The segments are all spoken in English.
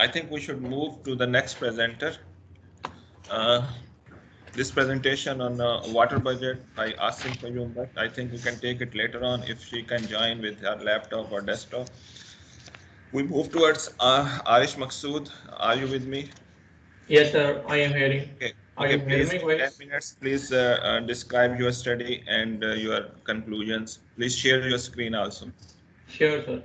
I think we should move to the next presenter. This presentation on water budget by Asim Qayyum, but I think we can take it later on if she can join with her laptop or desktop. We move towards Arish Maqsood. Are you with me? Yes, sir, I am hearing. Okay. Are Okay. you hearing Please, my in 10 voice? minutes, please describe your study and your conclusions. Please share your screen also. Sure, sir.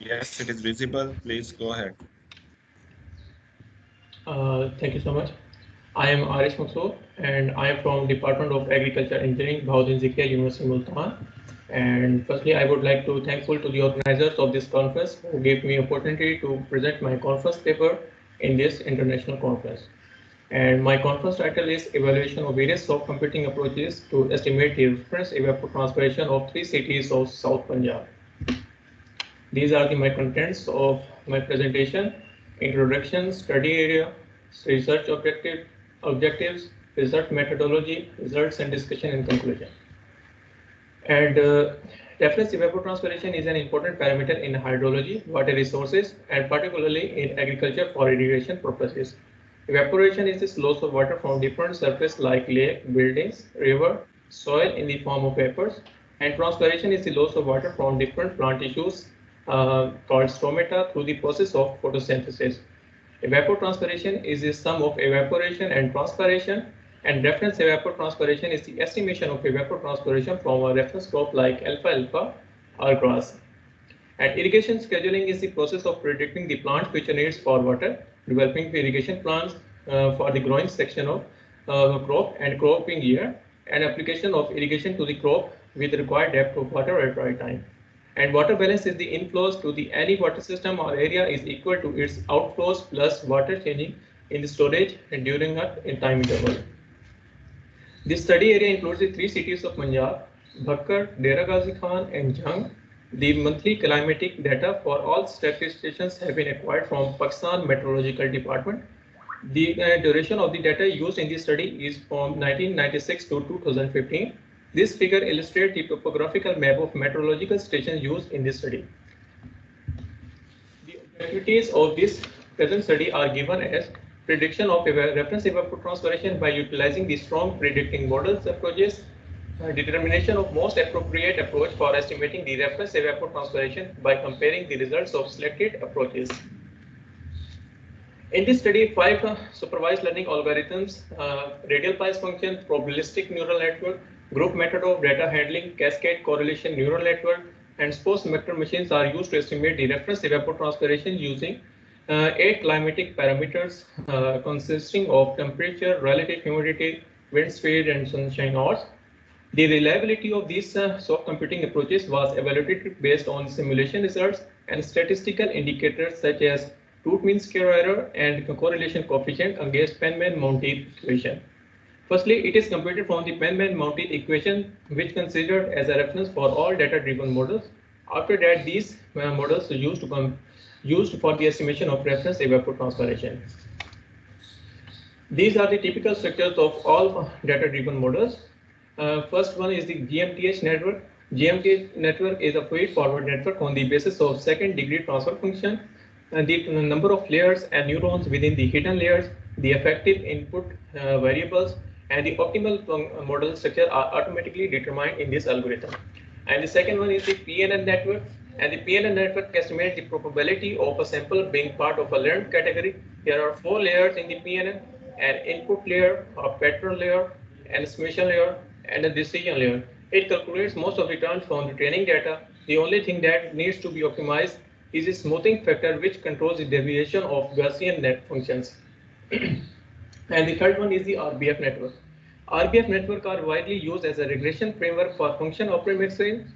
Yes, it is visible. Please go ahead. Thank you so much. I am Arish Maksoor and I am from Department of Agriculture Engineering, Bahauddin Zikriya University, Multan. And firstly, I would like to thankful to the organizers of this conference who gave me opportunity to present my conference paper in this international conference. And my conference title is Evaluation of Various Soft Computing Approaches to Estimate the Reference Evapotranspiration of Three Cities of South Punjab. These are my contents of my presentation: introduction, study area, research objectives, research methodology, results and discussion and conclusion. And reference evapotranspiration is an important parameter in hydrology, water resources, and particularly in agriculture for irrigation purposes. Evaporation is the loss of water from different surfaces like lake, buildings, river, soil in the form of vapors, and transpiration is the loss of water from different plant tissues called stomata through the process of photosynthesis. Evapotranspiration is the sum of evaporation and transpiration, and reference evapotranspiration is the estimation of evapotranspiration from a reference crop like alfalfa or grass. And irrigation scheduling is the process of predicting the plant future needs for water, developing the irrigation plans for the growing section of crop and cropping year, and application of irrigation to the crop with required depth of water at right time. And water balance is the inflows to the any water system or area is equal to its outflows plus water changing in the storage and during a time interval. This study area includes the three cities of Punjab, Bhakkar, Dera Ghazi Khan, and Jhang. The monthly climatic data for all statisticians have been acquired from Pakistan Meteorological Department. The duration of the data used in this study is from 1996 to 2015. This figure illustrates the topographical map of meteorological stations used in this study. The objectivities of this present study are given as prediction of reference evapotranspiration by utilizing the strong predicting models approaches, determination of most appropriate approach for estimating the reference evapotranspiration by comparing the results of selected approaches. In this study, five supervised learning algorithms, radial Bayes function, probabilistic neural network, group method of data handling, cascade correlation neural network, and SPOS vector machines are used to estimate the reference evapotranspiration using 8 climatic parameters consisting of temperature, relative humidity, wind speed, and sunshine hours. The reliability of these soft computing approaches was evaluated based on simulation results and statistical indicators such as root mean square error and correlation coefficient against Penman-Monteith equation. Firstly, it is computed from the Penman-Monteith equation, which considered as a reference for all data-driven models. After that, these models are used for the estimation of reference evapotranspiration. These are the typical structures of all data-driven models. First one is the GMTH network. GMTH network is a feed-forward network on the basis of second-degree transfer function, and the number of layers and neurons within the hidden layers, the effective input variables, and the optimal model structure are automatically determined in this algorithm. And the second one is the PNN network. And the PNN network estimates the probability of a sample being part of a learned category. There are 4 layers in the PNN: an input layer, a pattern layer, an estimation layer, and a decision layer. It calculates most of the returns from the training data. The only thing that needs to be optimized is a smoothing factor, which controls the deviation of Gaussian net functions. And the third one is the RBF network. RBF network are widely used as a regression framework for function optimization,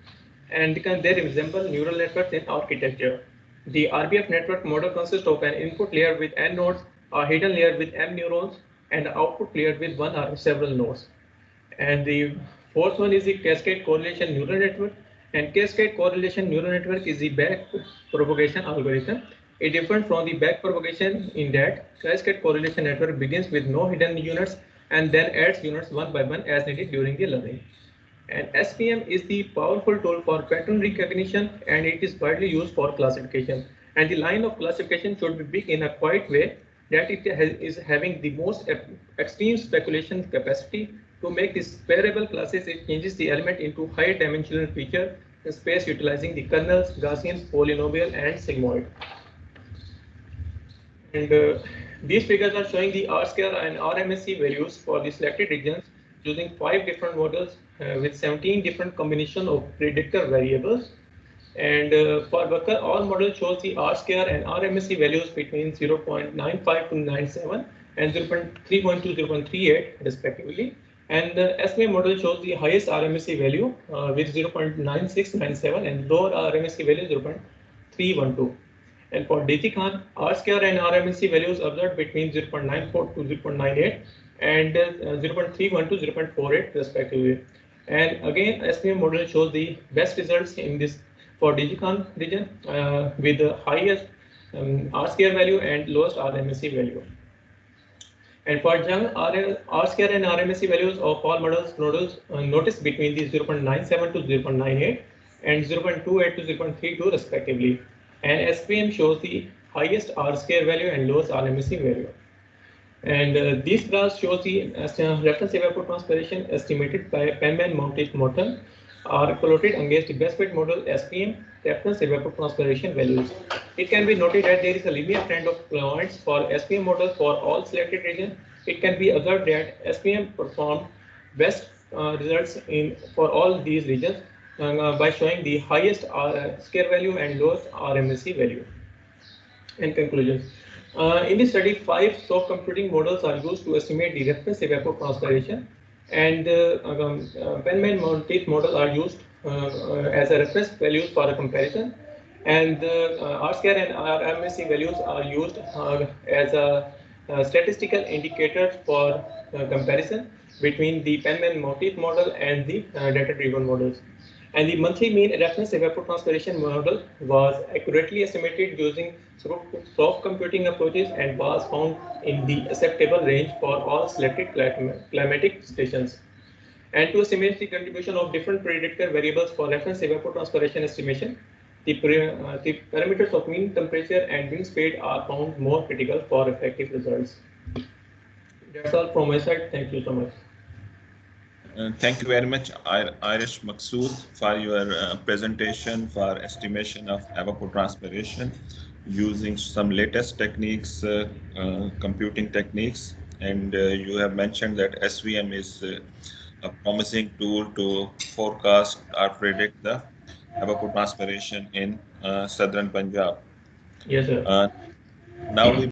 and they resemble neural networks in architecture. The RBF network model consists of an input layer with n nodes, a hidden layer with m neurons, and an output layer with one or several nodes. And the fourth one is the cascade correlation neural network. And cascade correlation neural network is the back propagation algorithm. It differs from the back propagation in that cascade correlation network begins with no hidden units and then adds units one by one as needed during the learning. And SPM is the powerful tool for pattern recognition, and it is widely used for classification. And the line of classification should be big in a quiet way that is having the most extreme speculation capacity. To make these pairable classes, it changes the element into high dimensional feature in space utilizing the kernels, Gaussian, polynomial, and sigmoid. And these figures are showing the R-square and RMSE values for the selected regions using 5 different models with 17 different combination of predictor variables. And for Becker, all model shows the R-square and RMSE values between 0.95 to 97 and 0.31 to 0.38 respectively. And the SPM model shows the highest RMSE value with 0.9697 and lower RMSE value 0.312. And for DigiCon, R-square and RMSE values observed between 0.94 to 0.98 and 0.31 to 0.48 respectively. And again, SPM model shows the best results in this for DigiCon region with the highest R-square value and lowest RMSE value. And for general R-square and RMSE values of all models noticed between the 0.97 to 0.98 and 0.28 to 0.32 respectively. And SPM shows the highest R-square value and lowest RMSE value. And these graphs shows the reference evapotranspiration estimated by Penman mounted model are plotted against the best fit model SPM reference evapotranspiration values. It can be noted that there is a linear trend of points for SPM model for all selected regions. It can be observed that SPM performed best results for all these regions by showing the highest R-square value and lowest RMSE value. In conclusion, in this study, 5 soft computing models are used to estimate the reference evapotranspiration, and Penman mounted model are used as a reference value for a comparison, and R-square and RMSE values are used as a statistical indicators for comparison between the Penman mounted model and the data-driven models. And the monthly mean reference evapotranspiration model was accurately estimated using soft computing approaches and was found in the acceptable range for all selected climatic stations. And to estimate the contribution of different predictor variables for reference evapotranspiration estimation, the parameters of mean temperature and wind speed are found more critical for effective results. That's all from my side. Thank you so much. Thank you very much, Arish Maqsood, for your presentation for estimation of evapotranspiration using some latest techniques, computing techniques. And you have mentioned that SVM is a promising tool to forecast or predict the evapotranspiration in southern Punjab. Yes, sir. Now we